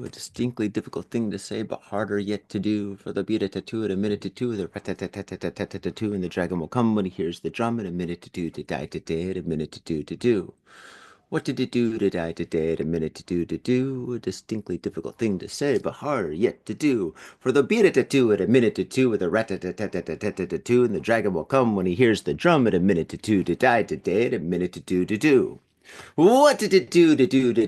a distinctly difficult thing to say, but harder yet to do. For the beat a tattoo at a minute to two, the rat-tat-tat-tat-tat-tat-tat-tat-tat-tat, and the dragon will come when he hears the drum in a minute to do to die to dead, a minute to do. What did it do to die to dead, a minute to do? A distinctly difficult thing to say, but harder yet to do. For the beat a tattoo at a minute to two, with a rat-tat-tat-tat-tat-tat-tat-tat, and the dragon will come when he hears the drum at a minute to two to die to dead, a minute to do. What did it do to do to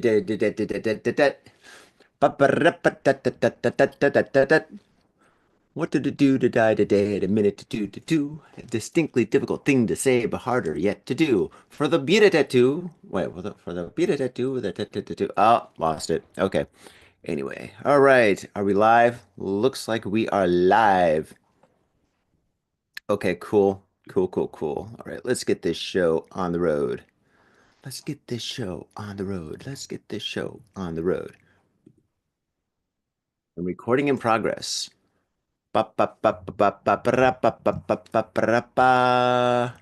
what did it do to die today at a minute to do? A distinctly difficult thing to say, but harder yet to do. For the beat a tattoo. Wait, for the beat a tattoo, the tattoo. Oh, lost it. Okay. Anyway, all right. Are we live? Looks like we are live. Okay, cool. Cool. All right, let's get this show on the road. Let's get this show on the road. Let's get this show on the road. And recording in progress. Ba, ba, ba, ba, ba, ba, ba, ba, ba, ba, ba, ba, ba.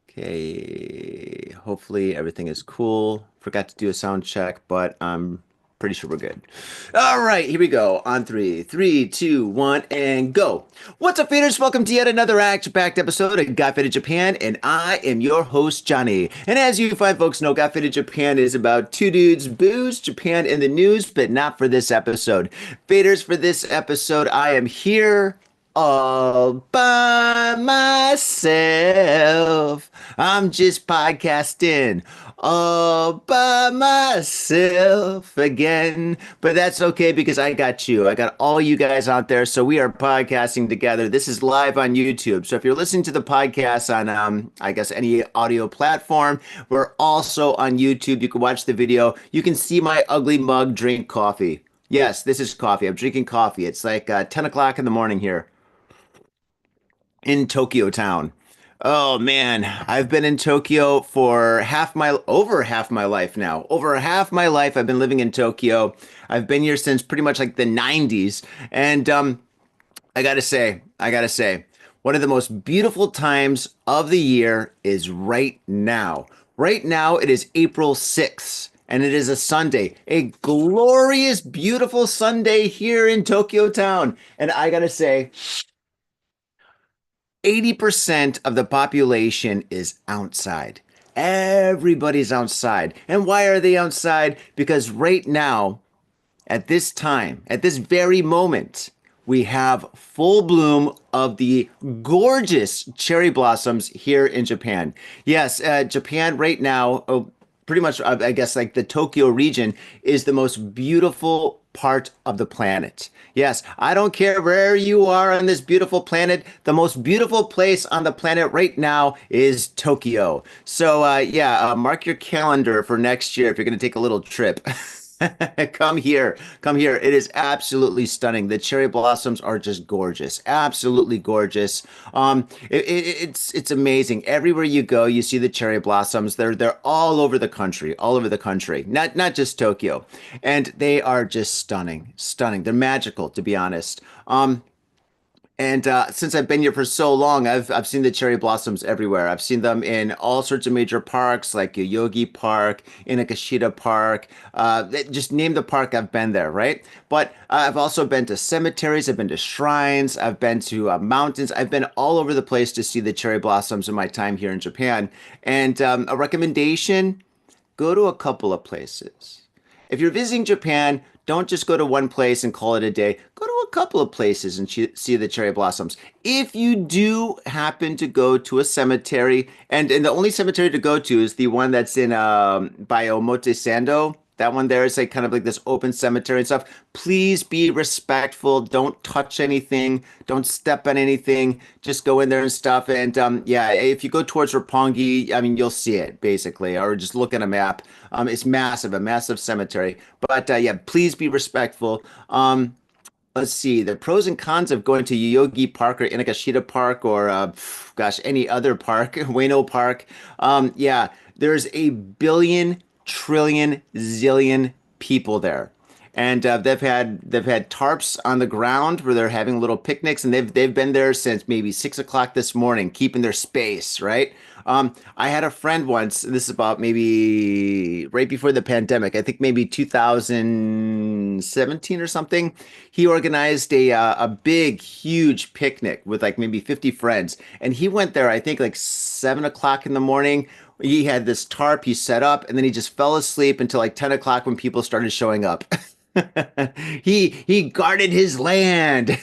Okay, hopefully everything is cool. Forgot to do a sound check, but I'm pretty sure we're good. All right, here we go. On three, three, two, one, and go. What's up, faders? Welcome to yet another action-packed episode of Got Faded Japan, and I am your host, Johnny. And as you fine folks know, Got Faded Japan is about two dudes, booze, Japan, and the news, but not for this episode. Faders, for this episode, I am here all by myself. I'm just podcasting all by myself again. But that's okay because I got you. I got all you guys out there. So we are podcasting together. This is live on YouTube. So if you're listening to the podcast on, I guess, any audio platform, we're also on YouTube. You can watch the video. You can see my ugly mug drink coffee. Yes, this is coffee. I'm drinking coffee. It's like 10 o'clock in the morning here in Tokyo town. Oh man, I've been in Tokyo for over half my life now. Over half my life I've been living in Tokyo. I've been here since pretty much like the 90s. And I gotta say, one of the most beautiful times of the year is right now. Right now it is April 6th. And it is a Sunday, a glorious, beautiful Sunday here in Tokyo town. And I gotta say, 80% of the population is outside. Everybody's outside. And why are they outside? Because right now, at this time, at this very moment, we have full bloom of the gorgeous cherry blossoms here in Japan. Yes, Japan right now, pretty much, I guess, like the Tokyo region is the most beautiful part of the planet. Yes, I don't care where you are on this beautiful planet. The most beautiful place on the planet right now is Tokyo. So, yeah, mark your calendar for next year if you're going to take a little trip. Come here. Come here. It is absolutely stunning. The cherry blossoms are just gorgeous. Absolutely gorgeous. It's amazing. Everywhere you go, you see the cherry blossoms. They're all over the country, all over the country. Not just Tokyo. And they are just stunning. Stunning. They're magical, to be honest. And since I've been here for so long, I've seen the cherry blossoms everywhere. I've seen them in all sorts of major parks like Yoyogi Park, Inagashita Park. Just name the park, I've been there, right? But I've also been to cemeteries, I've been to shrines, I've been to mountains. I've been all over the place to see the cherry blossoms in my time here in Japan. And a recommendation, go to a couple of places. If you're visiting Japan, don't just go to one place and call it a day. Go to a couple of places and see the cherry blossoms. If you do happen to go to a cemetery, and the only cemetery to go to is the one that's in by Omotesando. That one there is like kind of like this open cemetery and stuff. Please be respectful. Don't touch anything. Don't step on anything. Just go in there and stuff. And yeah, if you go towards Roppongi, I mean, you'll see it basically, or just look at a map. It's massive, a massive cemetery. But yeah, please be respectful. Let's see the pros and cons of going to Yoyogi Park or Inagashita Park or gosh, any other park, Ueno Park. Yeah, there's a billion, trillion, zillion people there. And they've had tarps on the ground where they're having little picnics, and they've been there since maybe 6 o'clock this morning, keeping their space, right? I had a friend once, this is about maybe right before the pandemic, I think maybe 2017 or something. He organized a big, huge picnic with like maybe 50 friends. And he went there, I think like 7 o'clock in the morning. He had this tarp he set up, and then he just fell asleep until like 10 o'clock when people started showing up. He guarded his land.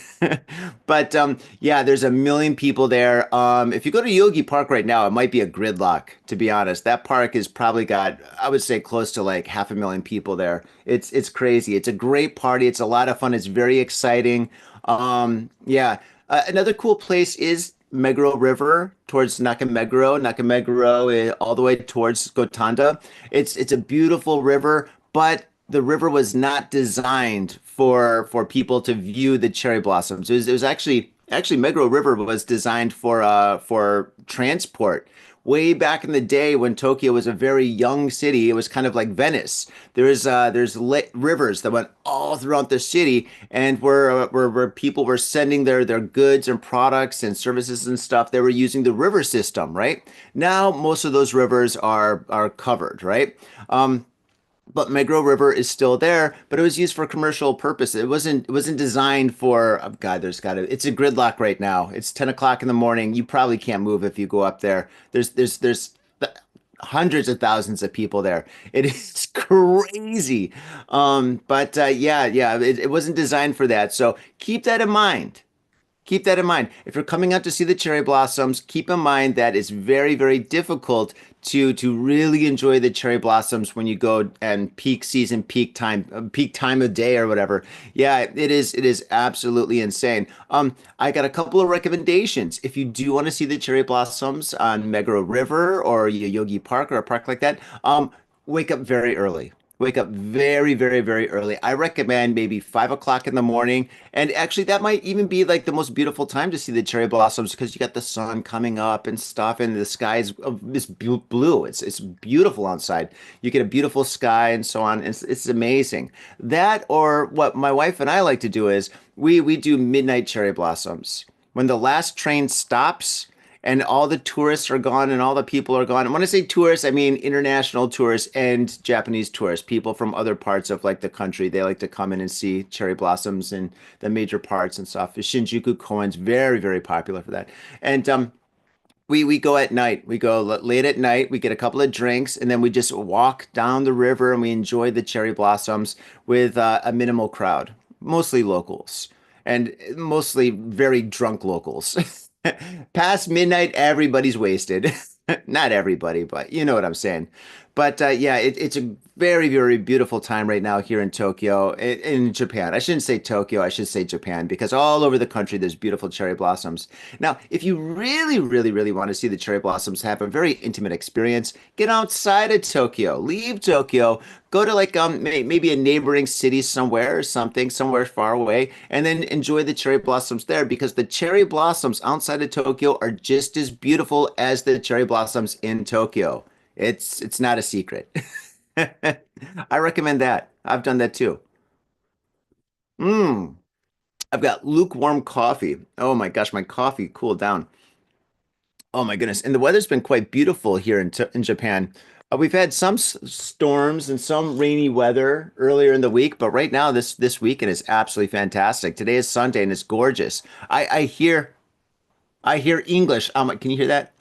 But yeah, there's a million people there. If you go to Yogi Park right now, it might be a gridlock, to be honest. That park has probably got, I would say, close to like half a million people there. It's crazy. It's a great party. It's a lot of fun. It's very exciting. Yeah. Another cool place is Meguro River towards Nakameguro, all the way towards Gotanda. It's a beautiful river, but the river was not designed for people to view the cherry blossoms. It was actually Meguro River was designed for transport. Way back in the day when Tokyo was a very young city, it was kind of like Venice. There's rivers that went all throughout the city, and where people were sending their goods and products and services and stuff. They were using the river system, right? Now most of those rivers are covered, right? But Meguro River is still there, but it was used for commercial purpose. It wasn't designed for, oh God, it's a gridlock right now. It's 10 o'clock in the morning. You probably can't move if you go up there. There's hundreds of thousands of people there. It is crazy. But yeah, it wasn't designed for that. So keep that in mind. Keep that in mind. If you're coming out to see the cherry blossoms, keep in mind that it's very, very difficult to really enjoy the cherry blossoms when you go and peak season, peak time of day or whatever. Yeah, it is absolutely insane. I got a couple of recommendations. If you do want to see the cherry blossoms on Meguro River or Yogi Park or a park like that, wake up very early. Wake up very, very, very early. I recommend maybe 5 o'clock in the morning. And actually, that might even be like the most beautiful time to see the cherry blossoms because you got the sun coming up and stuff, and the sky's this blue. It's beautiful outside. You get a beautiful sky and so on. It's amazing. That, or what my wife and I like to do is we do midnight cherry blossoms. When the last train stops, and all the tourists are gone and all the people are gone. And when I say tourists, I mean international tourists and Japanese tourists, people from other parts of like the country. They like to come in and see cherry blossoms in the major parts and stuff. The Shinjuku Koen's very, very popular for that. And we go at night. We go late at night. We get a couple of drinks, and then we just walk down the river and we enjoy the cherry blossoms with a minimal crowd, mostly locals, and mostly very drunk locals. Past midnight, everybody's wasted. Not everybody, but you know what I'm saying. But yeah, it's a very, very beautiful time right now here in Tokyo, in Japan. I shouldn't say Tokyo, I should say Japan, because all over the country there's beautiful cherry blossoms. Now, if you really, really, really want to see the cherry blossoms, have a very intimate experience, get outside of Tokyo, leave Tokyo, go to like maybe a neighboring city somewhere or something, somewhere far away, and then enjoy the cherry blossoms there because the cherry blossoms outside of Tokyo are just as beautiful as the cherry blossoms in Tokyo. It's not a secret. I recommend that. I've done that too. Mm, I've got lukewarm coffee. Oh my gosh, my coffee cooled down. Oh my goodness. And the weather's been quite beautiful here in Japan. We've had some storms and some rainy weather earlier in the week, but right now this weekend is absolutely fantastic. Today is Sunday and it's gorgeous. I hear English. Can you hear that?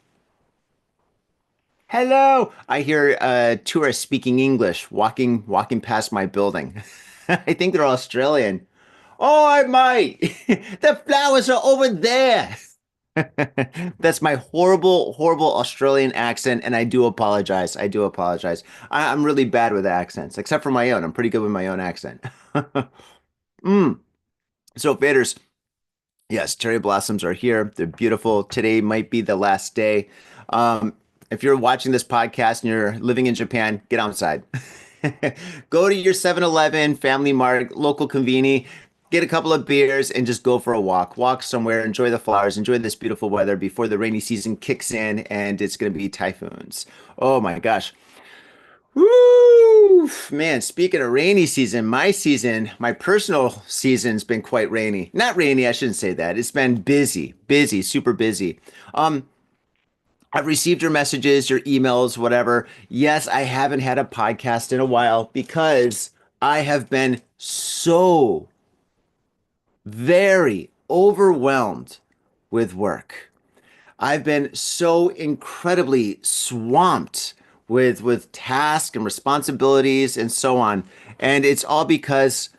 Hello. I hear tourists speaking English walking past my building. I think they're Australian. Oh, I might. The flowers are over there. That's my horrible, horrible Australian accent, and I do apologize. I do apologize. I'm really bad with accents, except for my own. I'm pretty good with my own accent. Mm. So, Faders, yes, cherry blossoms are here. They're beautiful. Today might be the last day. Um, if you're watching this podcast and you're living in Japan, get outside. Go to your 7-Eleven, Family Mart, local conveni, get a couple of beers, and just go for a walk. Walk somewhere, enjoy the flowers, enjoy this beautiful weather before the rainy season kicks in and it's going to be typhoons. Oh my gosh. Woo! Man, speaking of rainy season, my personal season's been quite rainy. Not rainy, I shouldn't say that. It's been busy, busy, super busy. Um, I've received your messages, your emails, whatever. Yes, I haven't had a podcast in a while because I have been so very overwhelmed with work. I've been so incredibly swamped with tasks and responsibilities and so on. And it's all because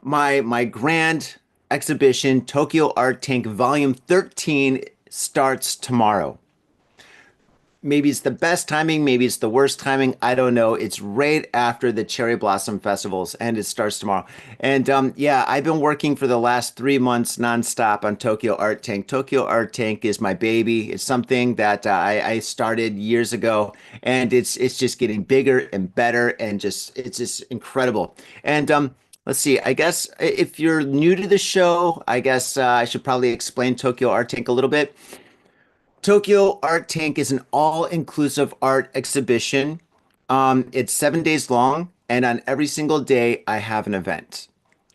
my grand exhibition, Tokyo Art Tank Volume 13, starts tomorrow. Maybe it's the best timing, maybe it's the worst timing. I don't know. It's right after the Cherry Blossom Festivals, and it starts tomorrow. And yeah, I've been working for the last 3 months nonstop on Tokyo Art Tank. Tokyo Art Tank is my baby. It's something that I started years ago, and it's just getting bigger and better, and just it's just incredible. And let's see. I guess if you're new to the show, I guess I should probably explain Tokyo Art Tank a little bit. Tokyo Art Tank is an all-inclusive art exhibition. It's 7 days long, and on every single day, I have an event.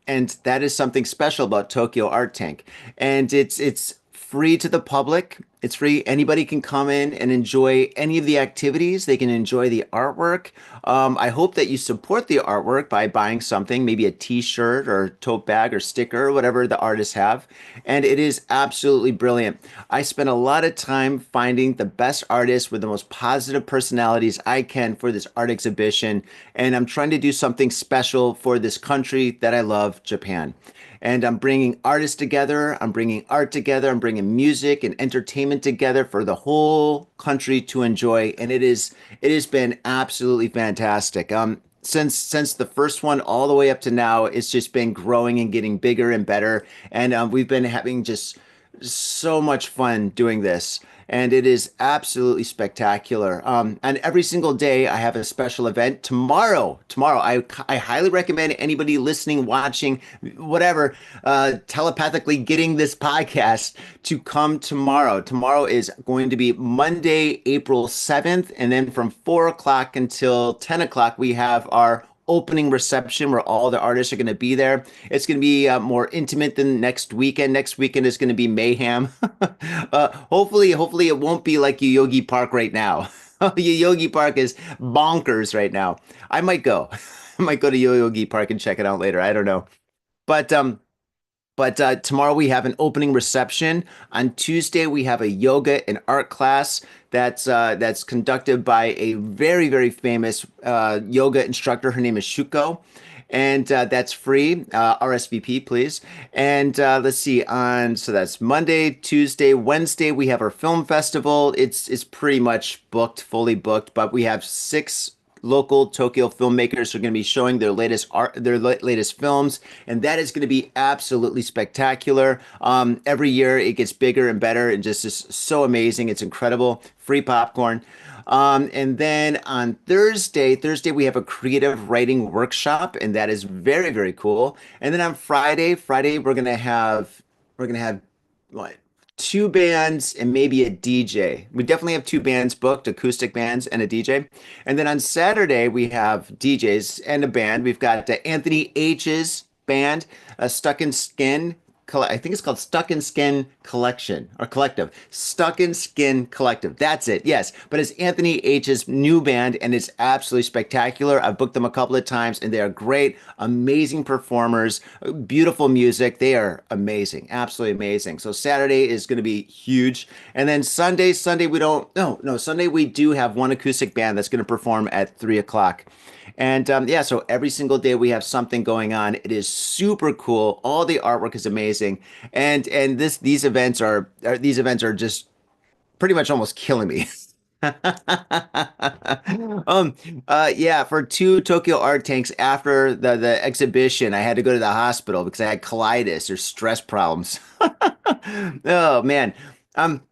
And that is something special about Tokyo Art Tank. And it's free to the public. It's free. Anybody can come in and enjoy any of the activities. They can enjoy the artwork. I hope that you support the artwork by buying something, maybe a t-shirt or tote bag or sticker or whatever the artists have. And it is absolutely brilliant. I spent a lot of time finding the best artists with the most positive personalities I can for this art exhibition. And I'm trying to do something special for this country that I love, Japan. And I'm bringing artists together, I'm bringing art together, I'm bringing music and entertainment together for the whole country to enjoy. And it has been absolutely fantastic. Since the first one all the way up to now, it's just been growing and getting bigger and better. And we've been having just so much fun doing this, and it is absolutely spectacular. And every single day, I have a special event. Tomorrow, I highly recommend anybody listening, watching, whatever, telepathically getting this podcast to come tomorrow. Tomorrow is going to be Monday, April 7th, and then from 4 o'clock until 10 o'clock, we have our opening reception where all the artists are going to be there. It's going to be more intimate than next weekend. Next weekend is going to be mayhem. Hopefully it won't be like Yoyogi Park right now. Yoyogi Park is bonkers right now. I might go. I might go to Yoyogi Park and check it out later. I don't know. But tomorrow we have an opening reception. On Tuesday we have a yoga and art class that's conducted by a very famous yoga instructor. Her name is Shuko, and that's free. RSVP, please. And let's see. On so that's Monday, Tuesday, Wednesday. We have our film festival. It's pretty much booked, fully booked, but we have six local Tokyo filmmakers who are going to be showing their latest art, their latest films, and that is going to be absolutely spectacular. Every year it gets bigger and better, and just is so amazing. It's incredible. Free popcorn. And then on Thursday we have a creative writing workshop, and that is very cool. And then on Friday we're gonna have what? Two bands and maybe a DJ. We definitely have two bands booked, acoustic bands and a DJ. And then on Saturday, we have DJs and a band. We've got Anthony H's band, Stuck in Skin. I think it's called Stuck in Skin Collection or Collective. Stuck in Skin Collective. That's it. Yes. But it's Anthony H's new band, and it's absolutely spectacular. I've booked them a couple of times, and they are great, amazing performers, beautiful music. They are amazing. Absolutely amazing. So Saturday is going to be huge. And then Sunday we don't, no, Sunday we do have one acoustic band that's going to perform at 3 o'clock. And yeah, so every single day we have something going on. It is super cool. All the artwork is amazing, and these events are just pretty much almost killing me. Um, yeah, for two Tokyo Art Tanks after the exhibition, I had to go to the hospital because I had colitis or stress problems. Oh man. Um,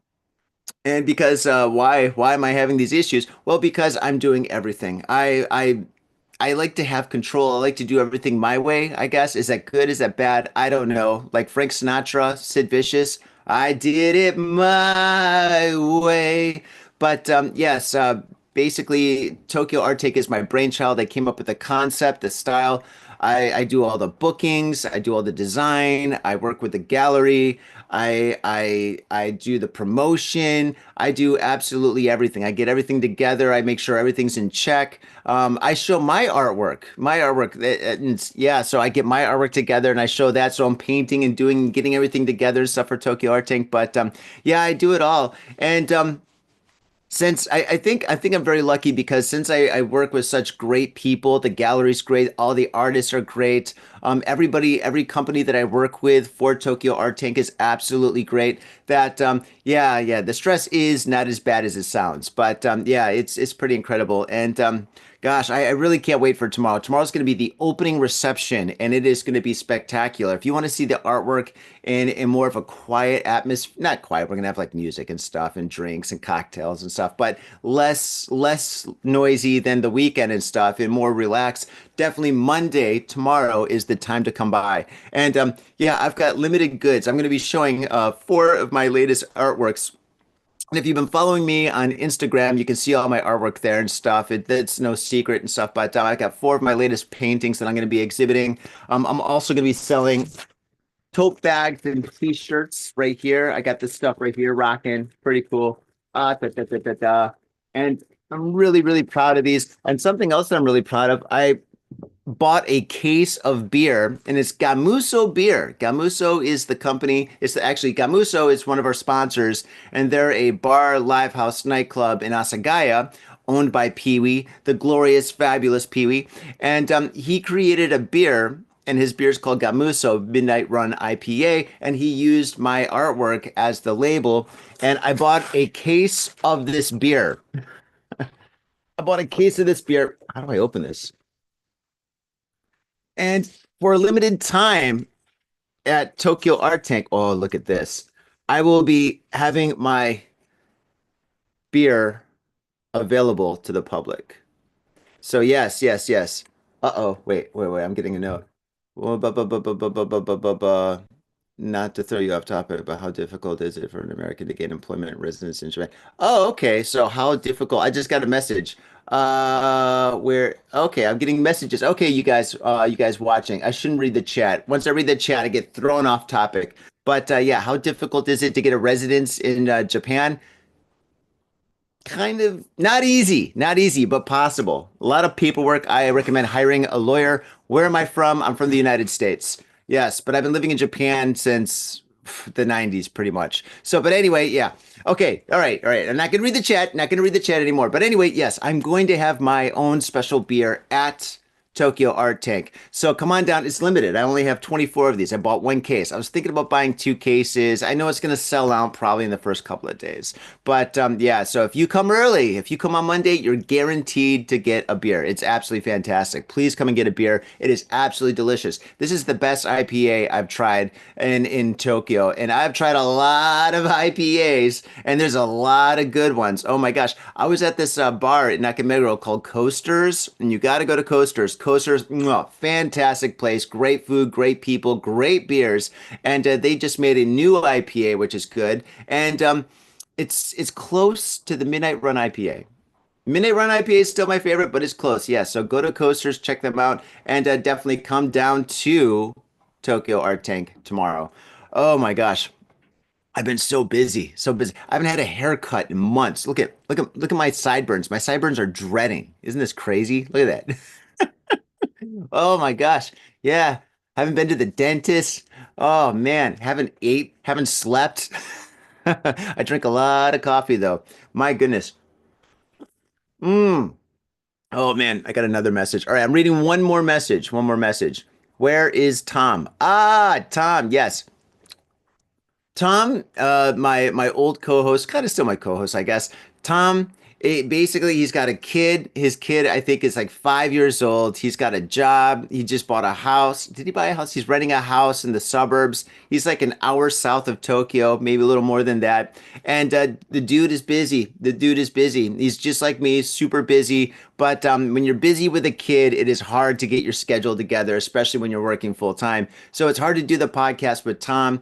and because why am I having these issues? Well, because I'm doing everything. I like to have control. I like to do everything my way, I guess. Is that good? Is that bad? I don't know. Like Frank Sinatra, Sid Vicious, I did it my way. But yes, basically, Tokyo Art Take is my brainchild. I came up with the concept, the style. I do all the bookings, I do all the design, I work with the gallery, I do the promotion, I do absolutely everything. I get everything together, I make sure everything's in check. I show my artwork. Yeah, so I get my artwork together and I show that. So I'm painting and doing, getting everything together and stuff for Tokyo Art Tank. But yeah, I do it all. And since I think I'm very lucky because since I work with such great people, the gallery's great, all the artists are great. Every company that I work with for Tokyo Art Tank is absolutely great. That yeah, the stress is not as bad as it sounds, but yeah, it's pretty incredible. And gosh, I really can't wait for tomorrow. Tomorrow's going to be the opening reception, and it is going to be spectacular. If you want to see the artwork in more of a quiet atmosphere, not quiet, we're going to have like music and stuff and drinks and cocktails and stuff, but less noisy than the weekend and stuff and more relaxed. Definitely Monday, tomorrow is the time to come by. And yeah, I've got limited goods. I'm going to be showing four of my latest artworks. And if you've been following me on Instagram, you can see all my artwork there and stuff. It's no secret and stuff. But I got four of my latest paintings that I'm going to be exhibiting. I'm also going to be selling tote bags and t-shirts right here. I got this stuff right here rocking. Pretty cool. And I'm really proud of these. And something else that I'm really proud of, I bought a case of beer and it's Gamuso beer. Gamuso is the company. Actually Gamuso is one of our sponsors and they're a bar, live house, nightclub in Asagaya owned by Pee Wee, the glorious, fabulous Pee Wee. And he created a beer and his beer is called Gamuso Midnight Run IPA and he used my artwork as the label and I bought a case of this beer. I bought a case of this beer. How do I open this? And for a limited time at Tokyo Art Tank, oh, look at this. I will be having my beer available to the public. So yes. Uh-oh, wait. I'm getting a note. Well, not to throw you off topic, but how difficult is it for an American to gain employment residence in Japan? Oh, okay. So how difficult? I just got a message. Where okay, I'm getting messages. Okay, you guys watching. I shouldn't read the chat. Once I read the chat, I get thrown off topic. But yeah, how difficult is it to get a residence in Japan? Kind of not easy, but possible. A lot of paperwork. I recommend hiring a lawyer. Where am I from? I'm from the United States. Yes, but I've been living in Japan since the 90s pretty much. So, but anyway, yeah. Okay. All right. I'm not going to read the chat. Not going to read the chat anymore. But anyway, yes, I'm going to have my own special beer at Tokyo Art Tank. So come on down. It's limited. I only have 24 of these. I bought one case. I was thinking about buying two cases. I know it's going to sell out probably in the first couple of days. But yeah, so if you come early, if you come on Monday, you're guaranteed to get a beer. It's absolutely fantastic. Please come and get a beer. It is absolutely delicious. This is the best IPA I've tried in Tokyo. And I've tried a lot of IPAs, and there's a lot of good ones. Oh my gosh. I was at this bar in Nakameguro called Coasters, and you got to go to Coasters. Coasters, mwah, fantastic place, great food, great people, great beers, and they just made a new IPA, which is good, and it's close to the Midnight Run IPA. Midnight Run IPA is still my favorite, but it's close. Yeah, so go to Coasters, check them out, and definitely come down to Tokyo Art Tank tomorrow. Oh my gosh. I've been so busy, so busy. I haven't had a haircut in months. Look at my sideburns. My sideburns are dreading. Isn't this crazy? Look at that. Oh my gosh. Yeah. Haven't been to the dentist. Oh man. Haven't ate, haven't slept. I drink a lot of coffee though. My goodness. Mm. Oh man, I got another message. All right, I'm reading one more message. One more message. Where is Tom? Ah, Tom. Yes. Tom, my old co-host, kind of still my co-host, I guess. Tom, basically, he's got a kid. His kid, I think, is like 5 years old. He's got a job. He just bought a house. Did he buy a house? He's renting a house in the suburbs. He's like an hour south of Tokyo, maybe a little more than that. And the dude is busy. The dude is busy. He's just like me, super busy. But when you're busy with a kid, it is hard to get your schedule together, especially when you're working full time. So it's hard to do the podcast with Tom.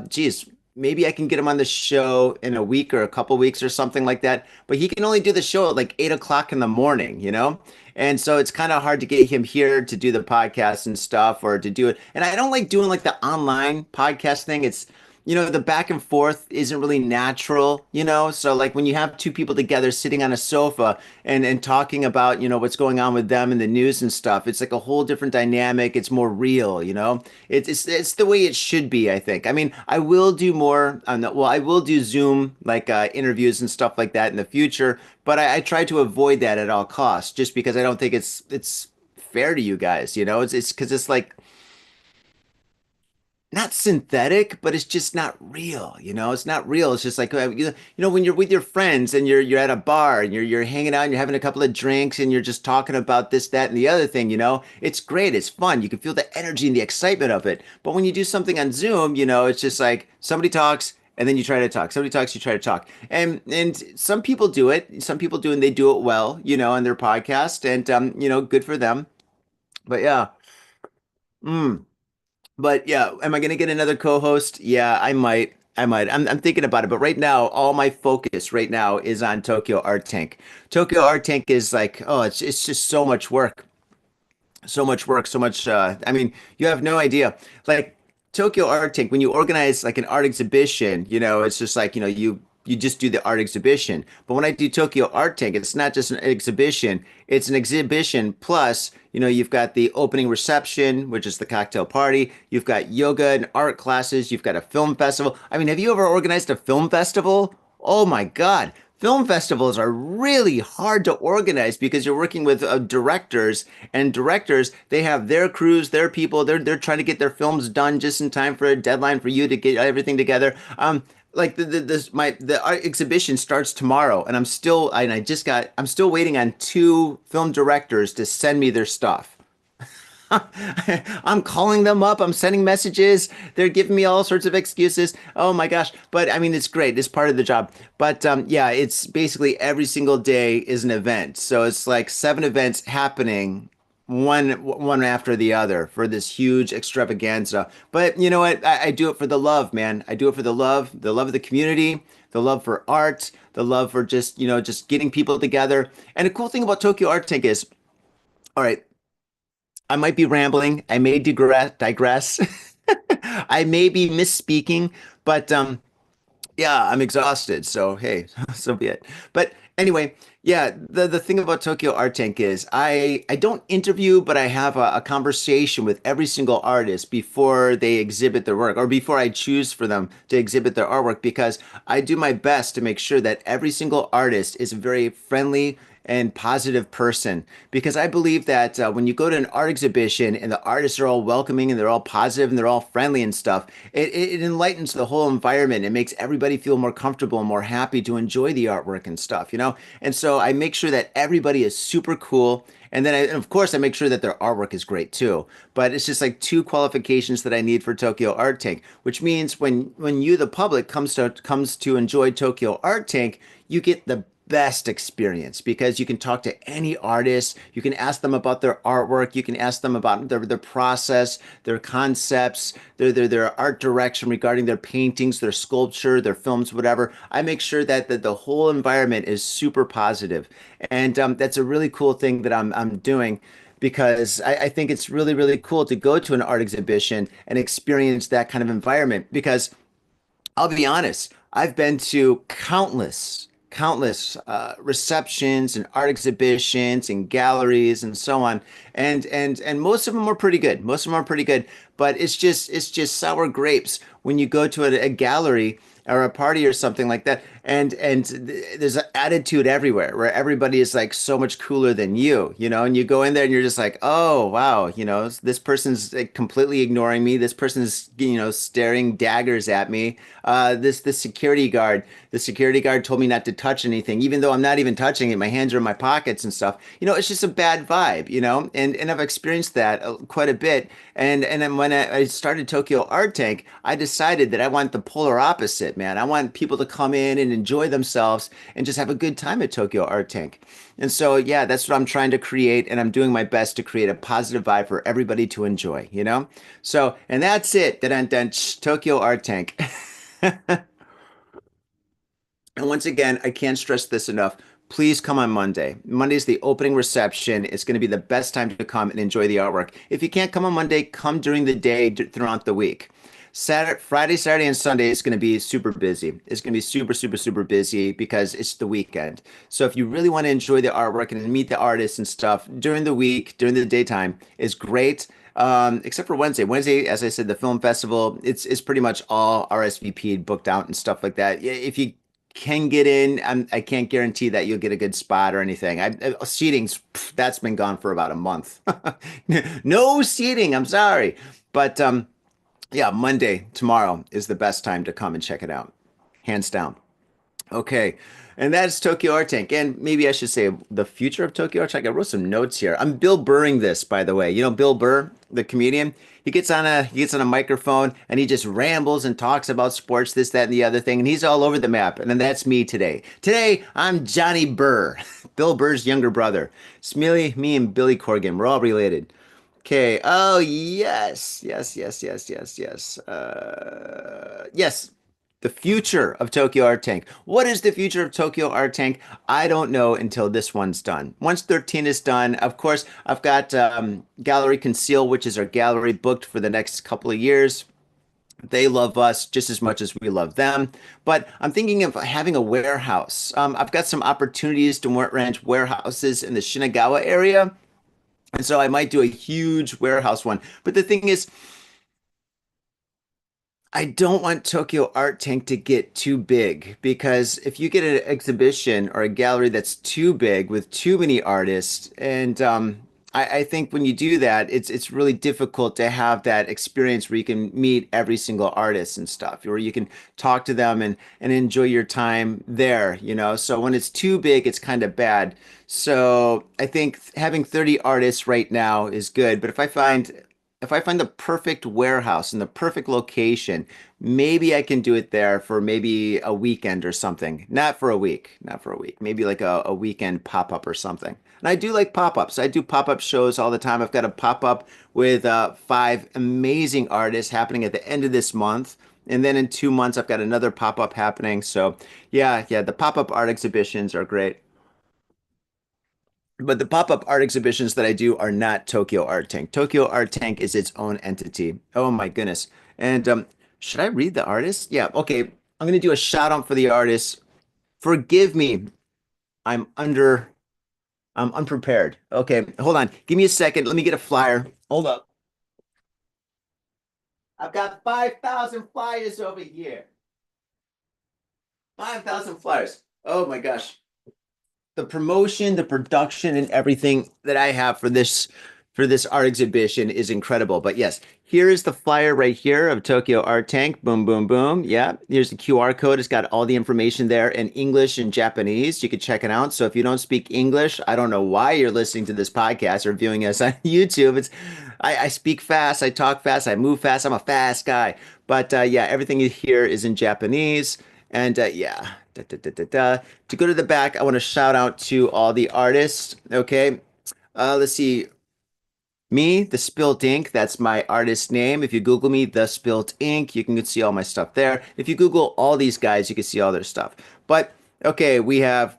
Geez, maybe I can get him on the show in a week or a couple weeks or something like that. But he can only do the show at like 8 o'clock in the morning, you know? And so it's kind of hard to get him here to do the podcast and stuff or to do it. And I don't like doing like the online podcast thing. It's, the back and forth isn't really natural. So like when you have two people together sitting on a sofa and talking about, what's going on with them in the news and stuff, it's like a whole different dynamic. It's more real. It's the way it should be, I think. I mean, I will do more well, I will do Zoom like interviews and stuff like that in the future, but I try to avoid that at all costs just because I don't think it's fair to you guys. It's because it's like not synthetic, but it's just not real. It's not real. It's just like when you're with your friends and you're at a bar and you're hanging out and you're having a couple of drinks and you're just talking about this, that, and the other thing. It's great. It's fun. You can feel the energy and the excitement of it. But when you do something on Zoom, it's just like somebody talks and then you try to talk. Somebody talks, you try to talk. And some people do it. Some people do and they do it well, on their podcast and good for them. But yeah. Mm. But yeah, am I gonna get another co-host? Yeah, I might. I might. I'm thinking about it, but right now, all my focus right now is on Tokyo Art Tank. Tokyo Art Tank is like, oh, it's just so much work, so much work, so much. I mean, you have no idea. Like Tokyo Art Tank, when you organize like an art exhibition, it's just like you just do the art exhibition. But when I do Tokyo Art Tank, it's not just an exhibition; it's an exhibition plus. You've got the opening reception, which is the cocktail party. You've got yoga and art classes. You've got a film festival. I mean, have you ever organized a film festival? Oh my God. Film festivals are really hard to organize because you're working with directors and directors, they have their crews, their people, they're trying to get their films done just in time for a deadline for you to get everything together. Like the art exhibition starts tomorrow and I'm still waiting on two film directors to send me their stuff. I'm calling them up. I'm sending messages. They're giving me all sorts of excuses. Oh my gosh. But I mean, it's great. It's part of the job. But yeah, it's basically every single day is an event. So it's like seven events happening one after the other for this huge extravaganza. But you know what? I do it for the love, man. I do it for the love of the community, the love for art, the love for just getting people together. And the cool thing about Tokyo Art Tank is, all right, I might be rambling. I may digress. I may be misspeaking, but yeah, I'm exhausted. So hey, so be it. But anyway, yeah, the thing about Tokyo Art Tank is I don't interview, but I have a conversation with every single artist before they exhibit their work or before I choose for them to exhibit their artwork because I do my best to make sure that every single artist is a very friendly and positive person because I believe that when you go to an art exhibition and the artists are all welcoming and they're all positive and they're all friendly and stuff, it enlightens the whole environment. It makes everybody feel more comfortable and more happy to enjoy the artwork and stuff. And so I make sure that everybody is super cool. And of course, I make sure that their artwork is great too. But it's just like two qualifications that I need for Tokyo Art Tank, which means when you, the public, comes to enjoy Tokyo Art Tank, you get the best experience because you can talk to any artist. You can ask them about their artwork. You can ask them about their process, their concepts, their art direction regarding their paintings, their sculpture, their films, whatever. I make sure that the whole environment is super positive. And that's a really cool thing that I'm doing because I think it's really, really cool to go to an art exhibition and experience that kind of environment because I'll be honest, I've been to countless receptions and art exhibitions and galleries and so on, and most of them are pretty good. Most of them are pretty good, but it's just sour grapes when you go to a gallery or a party or something like that, and there's an attitude everywhere where everybody is like so much cooler than you, and you go in there and you're just like, oh wow, this person's like, completely ignoring me. This person's staring daggers at me. This security guard told me not to touch anything, even though I'm not even touching it. My hands are in my pockets and stuff. It's just a bad vibe. And I've experienced that quite a bit. And then when I started Tokyo Art Tank, I decided that I want the polar opposite, man. I want people to come in and enjoy themselves and just have a good time at Tokyo Art Tank. And so, yeah, that's what I'm trying to create, and I'm doing my best to create a positive vibe for everybody to enjoy. So, and that's it. Dun, dun, dun, Tokyo Art Tank. And once again, I can't stress this enough. Please come on Monday. Monday's the opening reception. It's going to be the best time to come and enjoy the artwork. If you can't come on Monday, come during the day throughout the week. Saturday, Friday, Saturday, and Sunday is going to be super busy. It's going to be super, super, super busy because it's the weekend. So if you really want to enjoy the artwork and meet the artists and stuff during the week, during the daytime, is great. Except for Wednesday. Wednesday, as I said, the film festival, it's pretty much all RSVP booked out and stuff like that. If you can get in, I can't guarantee that you'll get a good spot or anything. Seating's that's been gone for about a month. No seating. I'm sorry, but yeah, Monday tomorrow is the best time to come and check it out, hands down. Okay. And that's Tokyo Art Tank. And maybe I should say the future of Tokyo Art Tank. I wrote some notes here. I'm Bill Burring this, by the way. You know Bill Burr, the comedian? He gets on a microphone and he just rambles and talks about sports, this, that, and the other thing, and he's all over the map. And then that's me today. Today, I'm Johnny Burr, Bill Burr's younger brother. It's me and Billy Corgan. We're all related. Okay. Oh, yes. Yes, yes, yes, yes, yes. Yes. The future of Tokyo Art Tank. What is the future of Tokyo Art Tank? I don't know until this one's done. Once 13 is done, of course, I've got Gallery Conceal, which is our gallery booked for the next couple of years. They love us just as much as we love them. But I'm thinking of having a warehouse. I've got some opportunities to rent warehouses in the Shinagawa area. And so I might do a huge warehouse one. But the thing is, I don't want Tokyo Art Tank to get too big because if you get an exhibition or a gallery that's too big with too many artists, and I think when you do that, it's really difficult to have that experience where you can meet every single artist and stuff, where you can talk to them and enjoy your time there, you know. So when it's too big, it's kind of bad. So I think having 30 artists right now is good, but if I find the perfect warehouse in the perfect location, maybe I can do it there for maybe a weekend or something. Not for a week, not for a week. Maybe like a weekend pop-up or something. And I do like pop-ups. I do pop-up shows all the time. I've got a pop-up with five amazing artists happening at the end of this month. And then in 2 months, I've got another pop-up happening. So yeah, yeah, the pop-up art exhibitions are great. But the pop-up art exhibitions that I do are not Tokyo Art Tank. Tokyo Art Tank is its own entity. Oh my goodness. And should I read the artist? Yeah, okay. I'm gonna do a shout out for the artist. Forgive me. I'm under I'm unprepared. Okay, hold on. Give me a second. Let me get a flyer. Hold up. I've got 5,000 flyers over here. 5,000 flyers. Oh my gosh. The promotion, the production, and everything that I have for this art exhibition is incredible. But yes, here is the flyer right here of Tokyo Art Tank. Boom, boom, boom. Yeah, here's the QR code. It's got all the information there in English and Japanese. You can check it out. So if you don't speak English, I don't know why you're listening to this podcast or viewing us on YouTube. I speak fast, I talk fast, I move fast. I'm a fast guy. But yeah, everything here is in Japanese. And yeah, da, da, da, da, da. To go to the back, I want to shout out to all the artists. Okay. Let's see. Me, The Spilt Ink, that's my artist name. If you Google me, The Spilt Ink, you can see all my stuff there. If you Google all these guys, you can see all their stuff. But okay, we have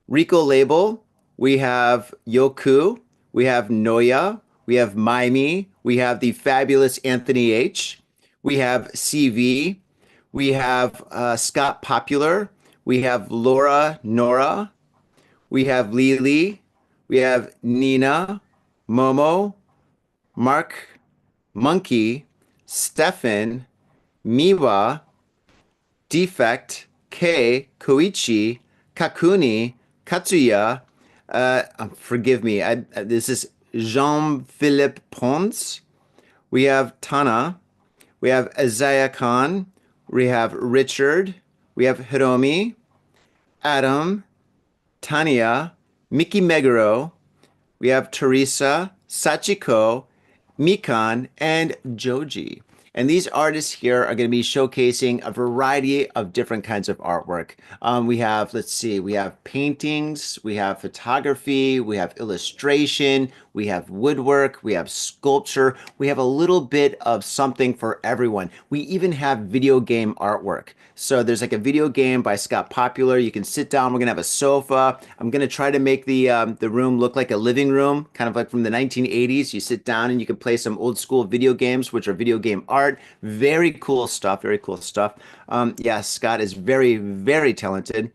Rico Label, we have Yoku, we have Noya, we have Maimi, we have the fabulous Anthony H, we have CV, we have Scott Popular, we have Laura Nora, we have Lily, we have Nina, Momo, Mark, Monkey, Stefan, Miwa, Defect, Kei, Koichi, Kakuni, Katsuya. Forgive me. This is Jean-Philippe Pons. We have Tana. We have Isaiah Khan. We have Richard. We have Hiromi, Adam, Tanya, Miki Meguro. We have Teresa, Sachiko, Mikan, and Joji. And these artists here are going to be showcasing a variety of different kinds of artwork. We have, let's see, we have paintings, we have photography, we have illustration, we have woodwork, we have sculpture, we have a little bit of something for everyone. We even have video game artwork. So there's like a video game by Scott Popular. You can sit down. We're gonna have a sofa. I'm gonna try to make the room look like a living room, kind of like from the 1980s. You sit down and you can play some old school video games, which are video game art. Very cool stuff. Very cool stuff. Yeah, Scott is very, very talented.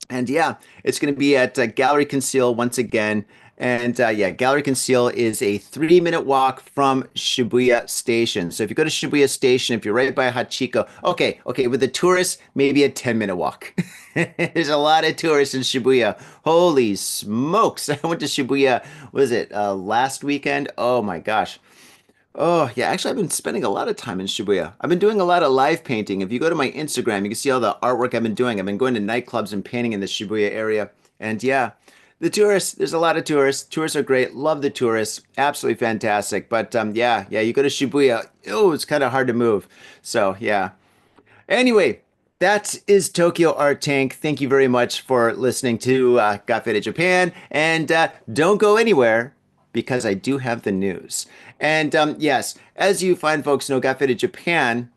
And yeah, it's going to be at Gallery Conceal once again. And yeah, Gallery Conceal is a 3-minute walk from Shibuya Station. So if you go to Shibuya Station, if you're right by Hachiko, okay, with the tourists, maybe a 10-minute walk. There's a lot of tourists in Shibuya. Holy smokes. I went to Shibuya, was it last weekend? Oh my gosh. Oh, yeah. Actually, I've been spending a lot of time in Shibuya. I've been doing a lot of live painting. If you go to my Instagram, you can see all the artwork I've been doing. I've been going to nightclubs and painting in the Shibuya area. And yeah, the tourists, there's a lot of tourists. Tourists are great. Love the tourists. Absolutely fantastic. But yeah, you go to Shibuya. Oh, it's kind of hard to move. So yeah. Anyway, that is Tokyo Art Tank. Thank you very much for listening to Got Faded Japan. And don't go anywhere because I do have the news. And yes, as you fine folks know, Got Faded Japan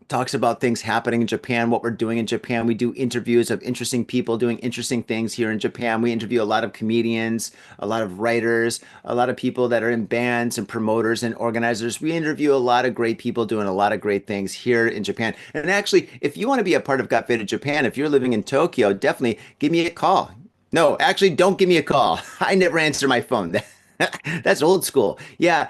talks about things happening in Japan, what we're doing in Japan. We do interviews of interesting people doing interesting things here in Japan. We interview a lot of comedians, a lot of writers, a lot of people that are in bands and promoters and organizers. We interview a lot of great people doing a lot of great things here in Japan. And actually, if you want to be a part of Got Faded Japan, if you're living in Tokyo, definitely give me a call. No, actually, don't give me a call. I never answer my phone. That's old school. Yeah,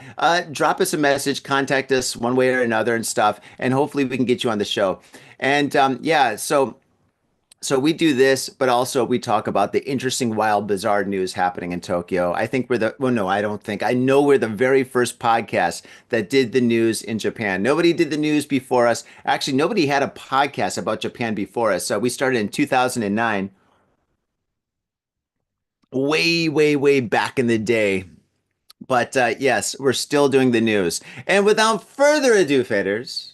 drop us a message, contact us one way or another and stuff, and hopefully we can get you on the show. And yeah, so we do this, but also we talk about the interesting, wild, bizarre news happening in Tokyo. I think we're the, well, no, I don't think. I know we're the very first podcast that did the news in Japan. Nobody did the news before us. Actually, nobody had a podcast about Japan before us. So we started in 2009, way, way, way back in the day. But yes, we're still doing the news. And without further ado, faders,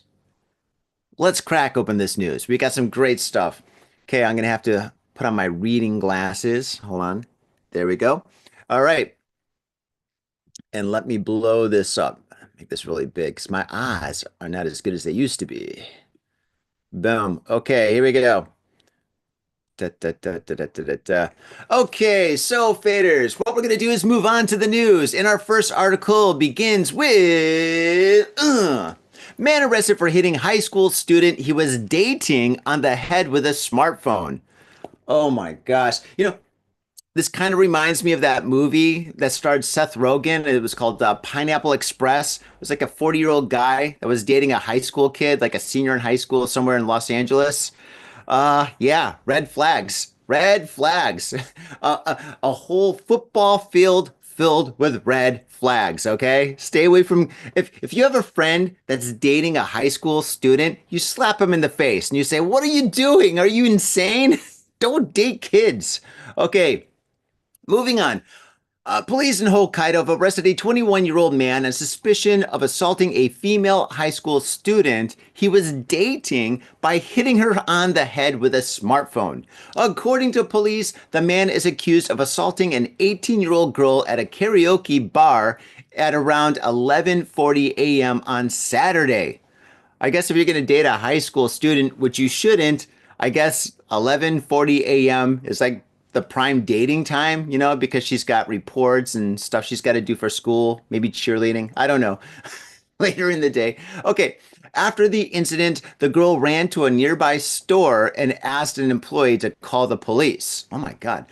let's crack open this news. We got some great stuff. Okay, I'm going to have to put on my reading glasses. Hold on. There we go. All right. And let me blow this up. Make this really big because my eyes are not as good as they used to be. Boom. Okay, here we go. Da, da, da, da, da, da, da, da. Okay, so faders, what we're going to do is move on to the news. And our first article begins with man arrested for hitting high school student he was dating on the head with a smartphone. Oh my gosh. This kind of reminds me of that movie that starred Seth Rogen. It was called Pineapple Express. It was like a 40-year-old guy that was dating a high school kid, like a senior in high school somewhere in Los Angeles. Yeah, red flags. Red flags. A whole football field filled with red flags, okay? Stay away from if you have a friend that's dating a high school student, you slap him in the face and you say, "What are you doing? Are you insane? Don't date kids." Okay, moving on. Police in Hokkaido have arrested a 21-year-old man on suspicion of assaulting a female high school student he was dating by hitting her on the head with a smartphone. According to police, the man is accused of assaulting an 18-year-old girl at a karaoke bar at around 11:40 a.m. on Saturday. I guess if you're going to date a high school student, which you shouldn't, I guess 11:40 a.m. is like the prime dating time, because she's got reports and stuff she's got to do for school, maybe cheerleading. I don't know. Later in the day. Okay. After the incident, the girl ran to a nearby store and asked an employee to call the police. Oh my God.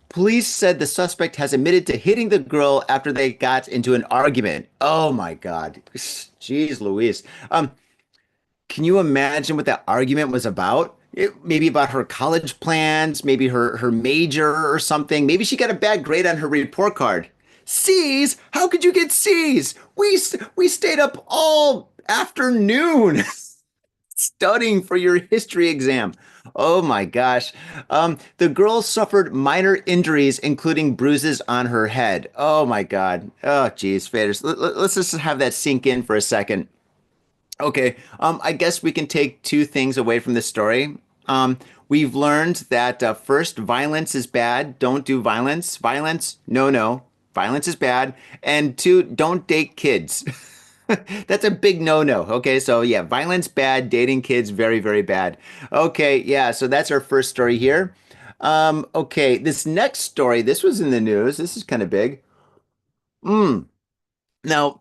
Police said the suspect has admitted to hitting the girl after they got into an argument. Oh my God. Jeez Louise. Can you imagine what that argument was about? Maybe about her college plans, maybe her major or something. Maybe she got a bad grade on her report card. C's? How could you get C's? We stayed up all afternoon studying for your history exam. Oh my gosh. The girl suffered minor injuries, including bruises on her head. Oh my God. Oh geez, faders. Let's just have that sink in for a second. Okay. I guess we can take two things away from this story. We've learned that first, violence is bad. Don't do violence. Violence, no, no. Violence is bad. And two, don't date kids. That's a big no-no. Okay, so yeah, violence bad, dating kids very, very bad. Okay, yeah, so that's our first story here. Okay, this next story, this was in the news. This is kind of big. Now,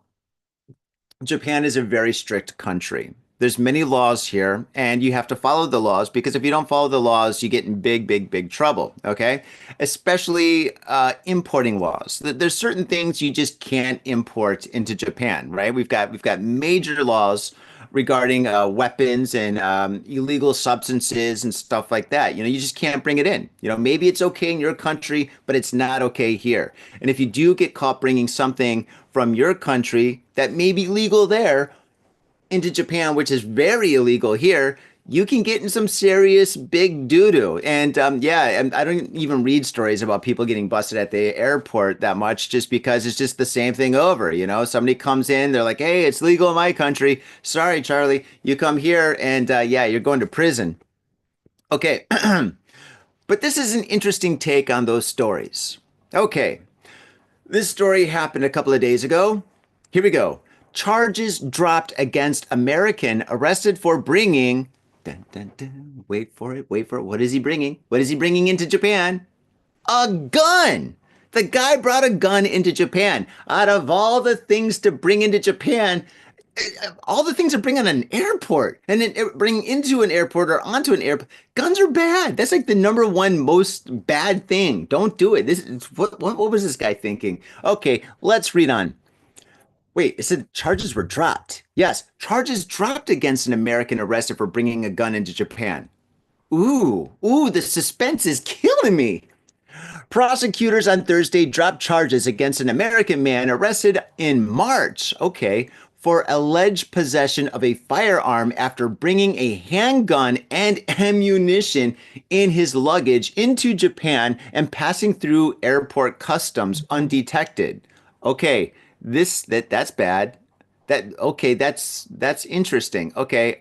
Japan is a very strict country. There's many laws here, and you have to follow the laws because if you don't follow the laws, you get in big, big, big trouble. Okay, especially importing laws. There's certain things you just can't import into Japan, right? We've got major laws regarding weapons and illegal substances and stuff like that. You know, you just can't bring it in. You know, maybe it's okay in your country, but it's not okay here. And if you do get caught bringing something from your country that may be legal there into Japan, which is very illegal here, you can get in some serious big doo-doo. And yeah, and I don't even read stories about people getting busted at the airport that much just because it's just the same thing over. You know, somebody comes in, they're like, hey, it's legal in my country. Sorry, Charlie, you come here and yeah, you're going to prison. Okay. But this is an interesting take on those stories. Okay. This story happened a couple of days ago. Here we go. Charges dropped against American arrested for bringing. Dun, dun, dun, wait for it. Wait for it. What is he bringing? What is he bringing into Japan? A gun. The guy brought a gun into Japan. Out of all the things to bring into Japan, all the things to bring on an airport and then bring into an airport or onto an airport, guns are bad. That's like the number one most bad thing. Don't do it. This is what was this guy thinking? Okay, let's read on. Wait, it said charges were dropped. Yes, charges dropped against an American arrested for bringing a gun into Japan. Ooh, the suspense is killing me. Prosecutors on Thursday dropped charges against an American man arrested in March, okay, for alleged possession of a firearm after bringing a handgun and ammunition in his luggage into Japan and passing through airport customs undetected. Okay, that's bad. That's interesting. Okay,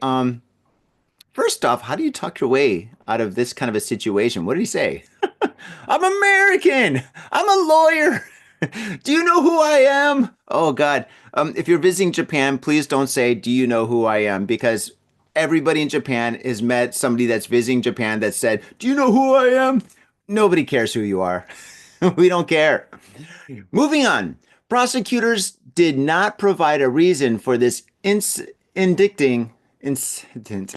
first off, how do you talk your way out of this kind of a situation? What did he say? I'm American. I'm a lawyer. Do you know who I am? Oh God. If you're visiting Japan, please don't say, "Do you know who I am?" Because everybody in Japan has met somebody that's visiting Japan that said, "Do you know who I am?" Nobody cares who you are. We don't care. Moving on. Prosecutors did not provide a reason for this indicting incident.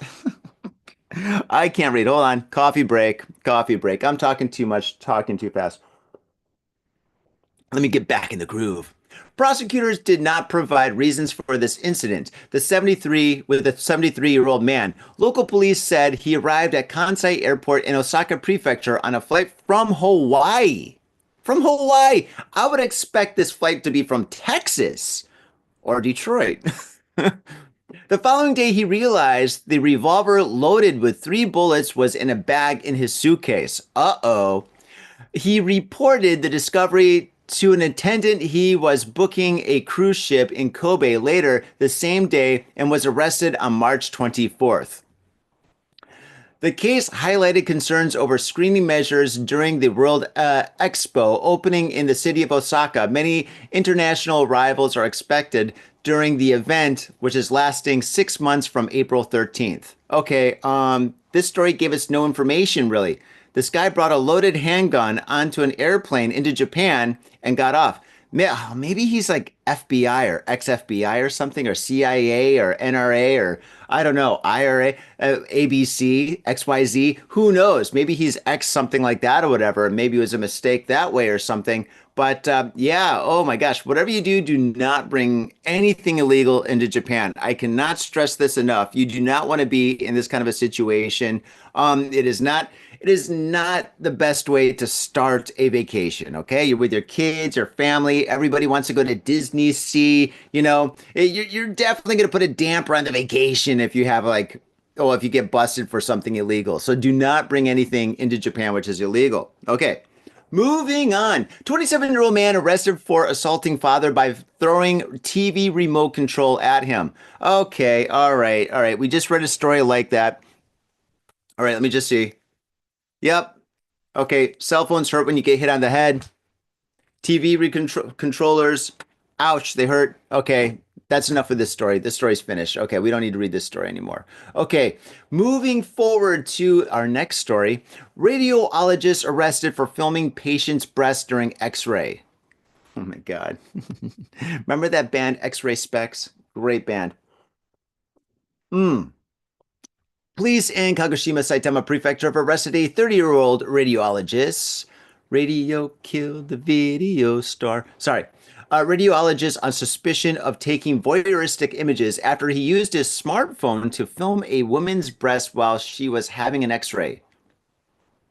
I can't read. Hold on. Coffee break. Coffee break. I'm talking too much, talking too fast. Let me get back in the groove. Prosecutors did not provide reasons for this incident. The 73-year-old man. Local police said he arrived at Kansai Airport in Osaka Prefecture on a flight from Hawaii. From Hawaii. I would expect this flight to be from Texas or Detroit. The following day, he realized the revolver loaded with three bullets was in a bag in his suitcase. Uh-oh. He reported the discovery to an attendant. He was booking a cruise ship in Kobe later the same day and was arrested on March 24th. The case highlighted concerns over screening measures during the World Expo opening in the city of Osaka. Many international arrivals are expected during the event, which is lasting 6 months from April 13th. Okay, this story gave us no information really. This guy brought a loaded handgun onto an airplane into Japan and got off. Maybe he's like FBI or ex-FBI or something, or CIA or NRA or I don't know, IRA, ABC, XYZ. Who knows? Maybe he's ex something like that or whatever. Maybe it was a mistake that way or something. But yeah, oh my gosh, whatever you do, do not bring anything illegal into Japan. I cannot stress this enough. You do not want to be in this kind of a situation. It is not. It is not the best way to start a vacation, okay? You're with your kids, your family, everybody wants to go to Disney Sea, you know. You're definitely going to put a damper on the vacation if you have like, oh, if you get busted for something illegal. So do not bring anything into Japan which is illegal. Okay. Moving on. 27-year-old man arrested for assaulting father by throwing TV remote control at him. Okay, all right, all right. We just read a story like that. All right, let me just see. Yep. Okay, cell phones hurt when you get hit on the head. controllers, ouch, they hurt. Okay, that's enough of this story. This story's finished. Okay, we don't need to read this story anymore. Okay, moving forward to our next story. Radiologist arrested for filming patient's breast during x-ray. Oh my God. Remember that band X-Ray Specs? Great band. Mm. Police in Kagoshima, Saitama Prefecture have arrested a 30-year-old radiologist. Radio killed the video star. Sorry. A radiologist on suspicion of taking voyeuristic images after he used his smartphone to film a woman's breast while she was having an x-ray.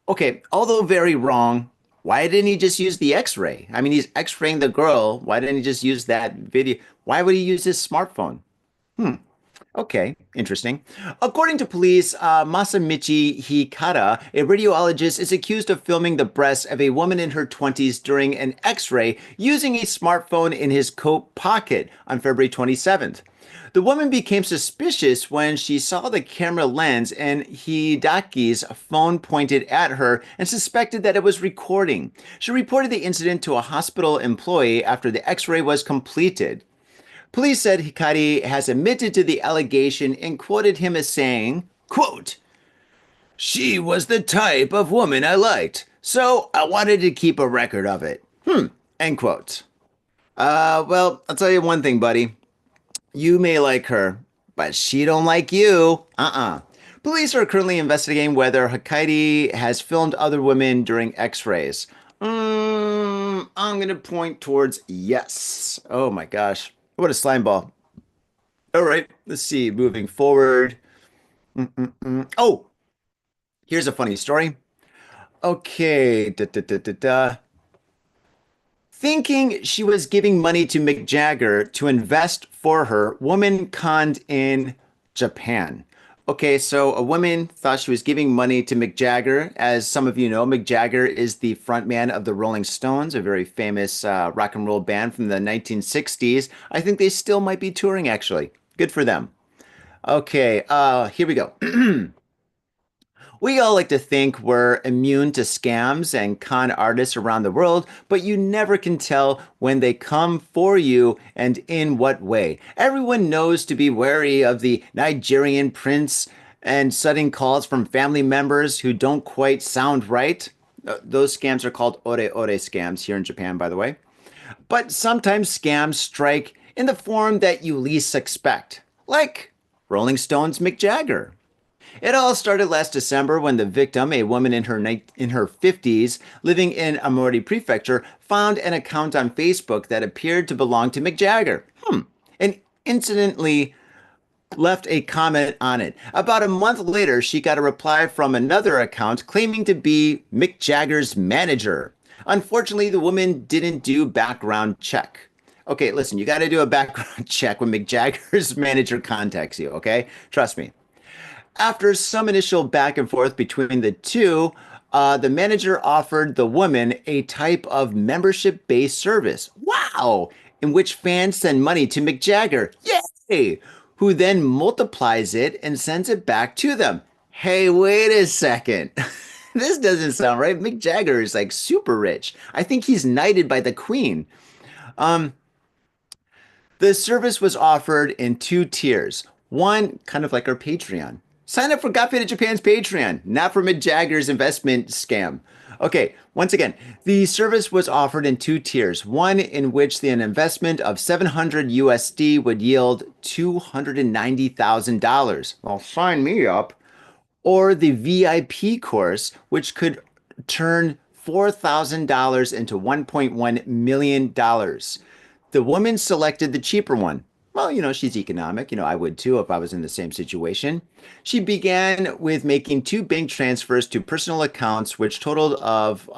Okay, although very wrong, why didn't he just use the x-ray? I mean, he's x-raying the girl. Why didn't he just use that video? Why would he use his smartphone? Hmm. Okay, interesting. According to police, Masamichi Hikata, a radiologist, is accused of filming the breast of a woman in her 20s during an x-ray using a smartphone in his coat pocket on February 27th. The woman became suspicious when she saw the camera lens and Hidaki's phone pointed at her and suspected that it was recording. She reported the incident to a hospital employee after the x-ray was completed. Police said Hikari has admitted to the allegation and quoted him as saying, quote, "She was the type of woman I liked, so I wanted to keep a record of it." End quote. Well, I'll tell you one thing, buddy. You may like her, but she don't like you. Police are currently investigating whether Hikari has filmed other women during x-rays. I'm going to point towards yes. Oh my gosh. What a slime ball. All right, let's see. Moving forward. Oh, here's a funny story. Okay. Thinking she was giving money to Mick Jagger to invest for her, woman conned in Japan. Okay, so a woman thought she was giving money to Mick Jagger. As some of you know, Mick Jagger is the frontman of the Rolling Stones, a very famous rock and roll band from the 1960s. I think they still might be touring, actually. Good for them. Okay, here we go. We all like to think we're immune to scams and con artists around the world, but you never can tell when they come for you and in what way. Everyone knows to be wary of the Nigerian prince and sudden calls from family members who don't quite sound right. Those scams are called ore ore scams here in Japan, by the way. But sometimes scams strike in the form that you least expect, like Rolling Stones' Mick Jagger. It all started last December when the victim, a woman in her 50s living in Amori Prefecture, found an account on Facebook that appeared to belong to Mick Jagger. And incidentally left a comment on it. About a month later, she got a reply from another account claiming to be Mick Jagger's manager. Unfortunately, the woman didn't do background check. Okay, listen, you got to do a background check when Mick Jagger's manager contacts you, okay? Trust me. After some initial back and forth between the two, the manager offered the woman a type of membership based service. Wow! In which fans send money to Mick Jagger. Yay! Who then multiplies it and sends it back to them. Hey, wait a second. This doesn't sound right. Mick Jagger is like super rich. I think he's knighted by the queen. Um, the service was offered in two tiers. One, kind of like our Patreon. Sign up for Got Faded Japan's Patreon, not for Mick Jagger's investment scam. Okay, once again, the service was offered in two tiers. One in which an investment of 700 USD would yield $290,000. Well, sign me up. Or the VIP course, which could turn $4,000 into $1.1 million. The woman selected the cheaper one. Well, she's economic. I would too if I was in the same situation. She began with making two bank transfers to personal accounts, which totaled of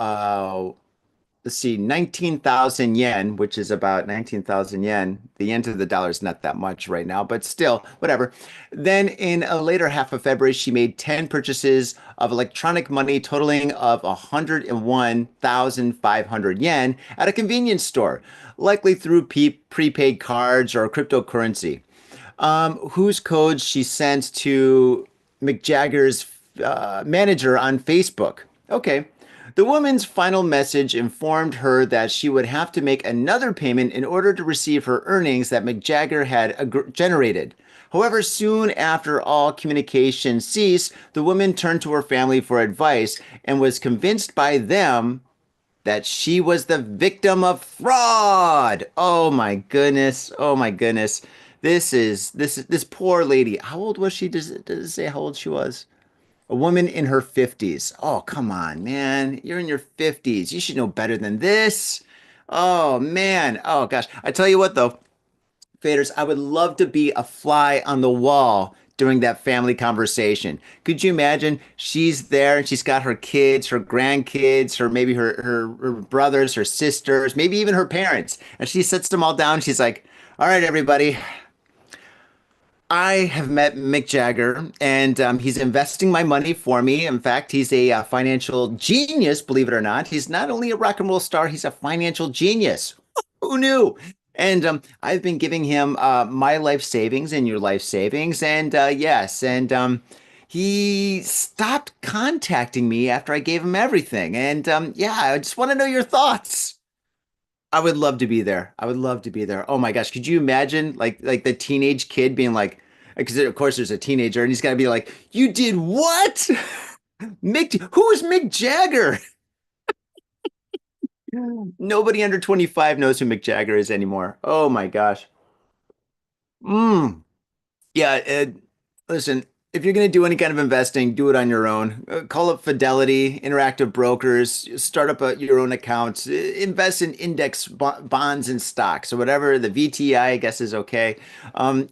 let's see, 19,000 yen, which is about 19,000 yen. The yen to the dollar is not that much right now, but still, whatever. Then in a later half of February, she made 10 purchases of electronic money totaling of 101,500 yen at a convenience store, likely through prepaid cards or cryptocurrency, whose codes she sent to Mick Jagger's manager on Facebook. Okay. The woman's final message informed her that she would have to make another payment in order to receive her earnings that Mick Jagger had generated. However, soon after all communication ceased, the woman turned to her family for advice and was convinced by them that she was the victim of fraud. Oh my goodness. Oh my goodness. This poor lady. How old was she? Does it say how old she was? A woman in her 50s. Oh, come on, man. You're in your 50s. You should know better than this. Oh man. Oh gosh. I tell you what though, Faders, I would love to be a fly on the wall during that family conversation. Could you imagine? She's there and she's got her kids, her grandkids, her maybe her brothers, her sisters, maybe even her parents. And she sits them all down. She's like, "All right, everybody. I have met Mick Jagger, and he's investing my money for me. In fact, he's a financial genius, believe it or not. He's not only a rock and roll star, he's a financial genius. Who knew? And I've been giving him my life savings and your life savings. And yes, and he stopped contacting me after I gave him everything. And yeah, I just want to know your thoughts. I would love to be there. I would love to be there. Oh my gosh, could you imagine like the teenage kid being like, because of course there's a teenager and he's got to be like, "You did what? Mick, who is Mick Jagger?" Nobody under 25 knows who Mick Jagger is anymore. Oh my gosh. Mm. Yeah, listen, if you're going to do any kind of investing, do it on your own. Call up Fidelity, Interactive Brokers, start up your own accounts, invest in index bonds and stocks or whatever. The VTI, I guess, is okay.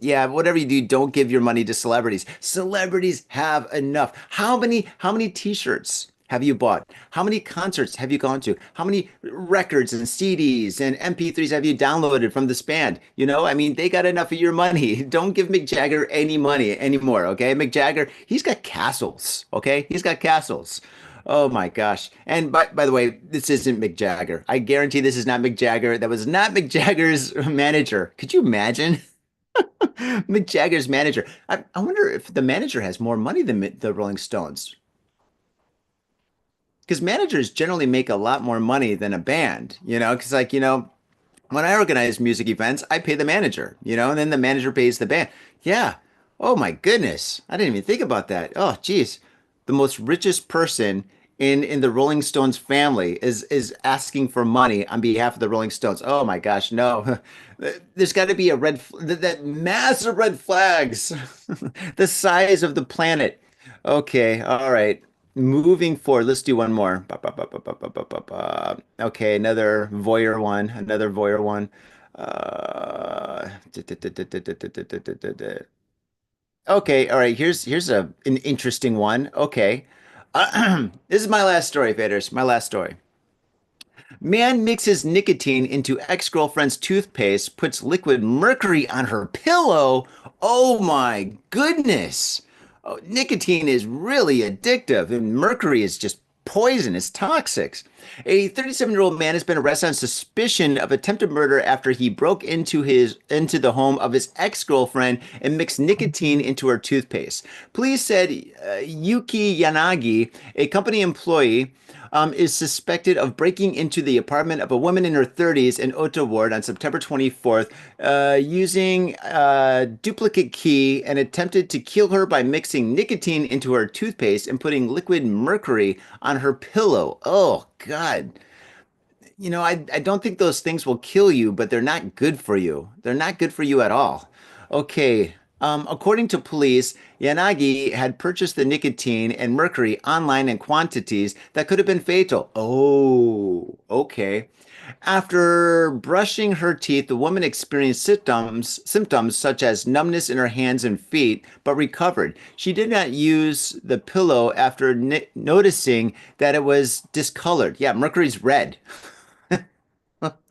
Yeah, whatever you do, don't give your money to celebrities. Celebrities have enough. How many t-shirts have you bought? How many concerts have you gone to? How many records and CDs and MP3s have you downloaded from this band? I mean, they got enough of your money. Don't give Mick Jagger any money anymore, okay? Mick Jagger, he's got castles, okay? He's got castles. Oh my gosh. And by the way, this isn't Mick Jagger. I guarantee this is not Mick Jagger. That was not Mick Jagger's manager. Could you imagine? Mick Jagger's manager. I wonder if the manager has more money than the Rolling Stones. Because managers generally make a lot more money than a band, because when I organize music events, I pay the manager, and then the manager pays the band. Yeah. Oh my goodness. I didn't even think about that. Oh, geez. The most richest person in the Rolling Stones family is asking for money on behalf of the Rolling Stones. Oh my gosh, no. There's got to be a that massive red flags, the size of the planet. Okay, all right. Moving forward, let's do one more. Okay, another voyeur one, another voyeur one. Uh, okay, all right. Here's an interesting one. Okay, this is my last story, Faders. My last story. Man mixes nicotine into ex-girlfriend's toothpaste, puts liquid mercury on her pillow. Oh my goodness. Oh, nicotine is really addictive, and mercury is just poison, it's toxic. A 37-year-old man has been arrested on suspicion of attempted murder after he broke into the home of his ex-girlfriend and mixed nicotine into her toothpaste. Police said Yuki Yanagi, a company employee, is suspected of breaking into the apartment of a woman in her 30s in Ota Ward on September 24th, using a duplicate key and attempted to kill her by mixing nicotine into her toothpaste and putting liquid mercury on her pillow. Oh, God. I don't think those things will kill you, but they're not good for you. They're not good for you at all. Okay. According to police, Yanagi had purchased the nicotine and mercury online in quantities that could have been fatal. Oh, okay. After brushing her teeth, the woman experienced symptoms such as numbness in her hands and feet, but recovered. She did not use the pillow after noticing that it was discolored. Yeah, mercury's red.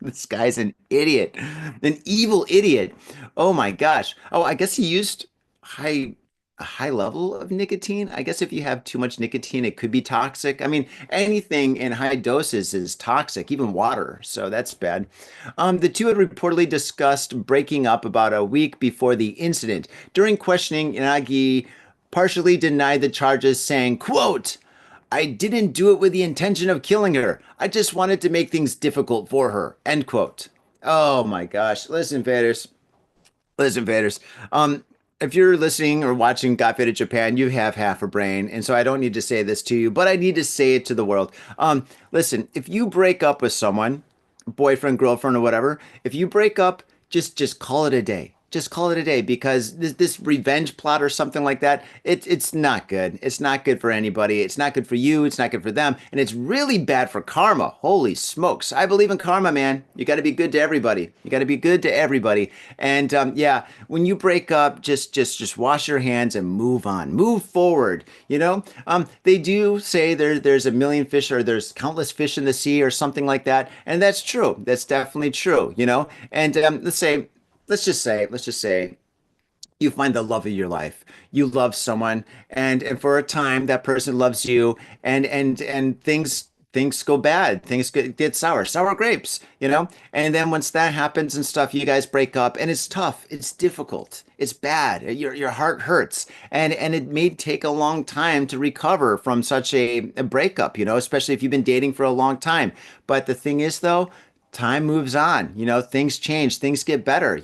This guy's an idiot, an evil idiot. Oh my gosh. Oh, I guess he used high a high level of nicotine. I guess if you have too much nicotine, it could be toxic. I mean, anything in high doses is toxic, even water. So that's bad. The two had reportedly discussed breaking up about a week before the incident. During questioning, Inagi partially denied the charges, saying, quote, I didn't do it with the intention of killing her. I just wanted to make things difficult for her. End quote. Oh my gosh. Listen, faders. Listen, faders. Um, if you're listening or watching Got Faded Japan, you have half a brain, and so I don't need to say this to you, but I need to say it to the world. Listen, if you break up with someone, boyfriend, girlfriend, or whatever, if you break up, just call it a day. Just call it a day because this revenge plot or something like that, it's not good. It's not good for anybody. It's not good for you. It's not good for them, and it's really bad for karma. Holy smokes! I believe in karma, man. You got to be good to everybody. You got to be good to everybody. And yeah, when you break up, just wash your hands and move on, move forward. They do say there's a million fish or there's countless fish in the sea or something like that, and that's true. That's definitely true. And let's just say you find the love of your life. You love someone, and for a time that person loves you, and things go bad. Things get sour grapes, And then once that happens and stuff, you guys break up, and it's tough. It's difficult. It's bad. Your heart hurts, and it may take a long time to recover from such a breakup, especially if you've been dating for a long time. But the thing is, though, time moves on, things change, things get better,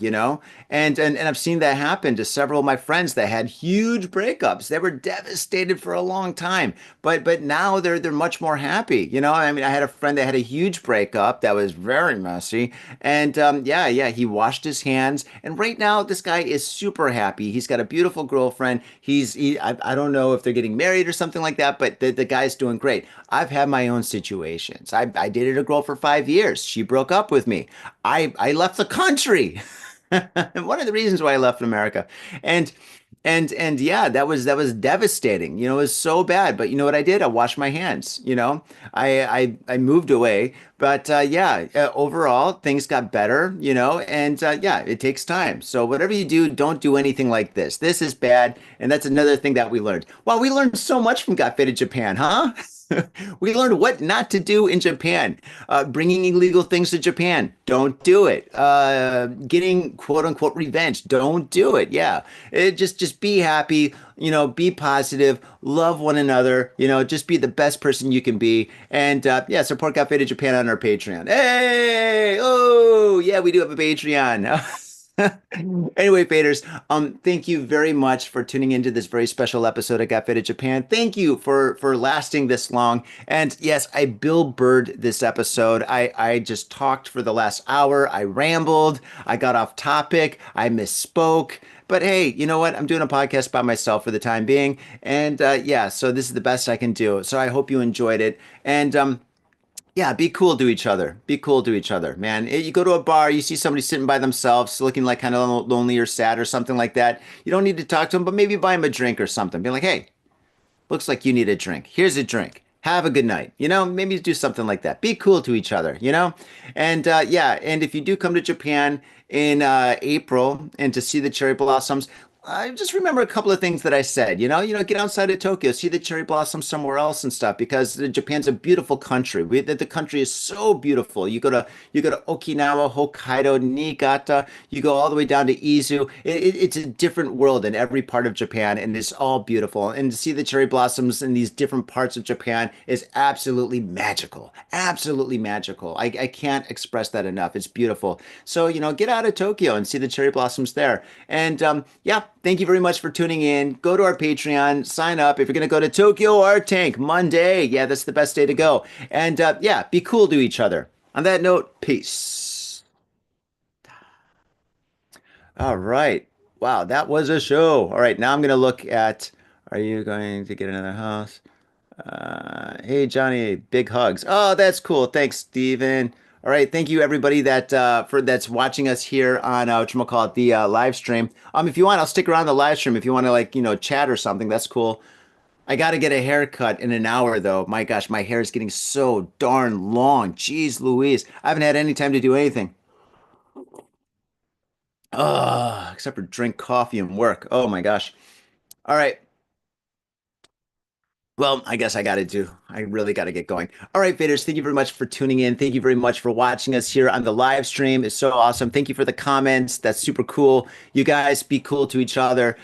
and I've seen that happen to several of my friends that had huge breakups. They were devastated for a long time, but now they're much more happy. I mean, I had a friend that had a huge breakup that was very messy, and yeah, he washed his hands, and right now this guy is super happy. He's got a beautiful girlfriend. I don't know if they're getting married or something like that, but the guy's doing great. I've had my own situations. I dated a girl for 5 years. She broke up with me. I left the country. One of the reasons why I left America. And and yeah, that was devastating. It was so bad. But you know what I did? I washed my hands. I moved away. But yeah, overall things got better. And yeah, it takes time. So whatever you do, don't do anything like this. This is bad, and that's another thing that we learned. Wow, we learned so much from Got Faded Japan, huh? We learned what not to do in Japan. Bringing illegal things to Japan, don't do it. Getting quote unquote revenge, don't do it. Yeah, just be happy. Be positive. Love one another. Just be the best person you can be. And yeah, support Got Faded Japan on our Patreon. Hey, oh yeah, we do have a Patreon. Anyway, faders, thank you very much for tuning into this very special episode of Got Faded Japan. Thank you for lasting this long. And yes, I Bill Burred this episode. I just talked for the last hour. I rambled. I got off topic. I misspoke. But hey, you know what? I'm doing a podcast by myself for the time being. And yeah, so this is the best I can do. So I hope you enjoyed it. And yeah, be cool to each other. Be cool to each other, man. You go to a bar, you see somebody sitting by themselves, looking like kind of lonely or sad or something like that. You don't need to talk to them, but maybe buy them a drink or something. Be like, hey, looks like you need a drink. Here's a drink. Have a good night. Maybe do something like that. Be cool to each other. And yeah, and if you do come to Japan in April and to see the cherry blossoms, I just remember a couple of things that I said. Get outside of Tokyo, see the cherry blossoms somewhere else and stuff because Japan's a beautiful country. The country is so beautiful. You go to Okinawa, Hokkaido, Niigata. You go all the way down to Izu. It's a different world in every part of Japan, and it's all beautiful. And to see the cherry blossoms in these different parts of Japan is absolutely magical. Absolutely magical. I can't express that enough. It's beautiful. So get out of Tokyo and see the cherry blossoms there. And yeah. Thank you very much for tuning in. Go to our Patreon, sign up. If you're going to go to Tokyo Art Tank Monday, yeah, that's the best day to go. And yeah, be cool to each other. On that note, peace. All right. Wow, that was a show. All right, now I'm going to look at, are you going to get another house? Hey, Johnny, big hugs. Oh, that's cool. Thanks, Steven. All right, thank you everybody that's watching us here on whatchamacallit, the live stream. If you want, I'll stick around the live stream if you want to like chat or something. That's cool. I got to get a haircut in an hour though. My gosh, my hair is getting so darn long. Jeez Louise. I haven't had any time to do anything. Except for drink coffee and work. Oh my gosh. All right. Well, I guess I really got to get going. All right, Vaders, thank you very much for tuning in. Thank you very much for watching us here on the live stream. It's so awesome. Thank you for the comments. That's super cool. You guys be cool to each other.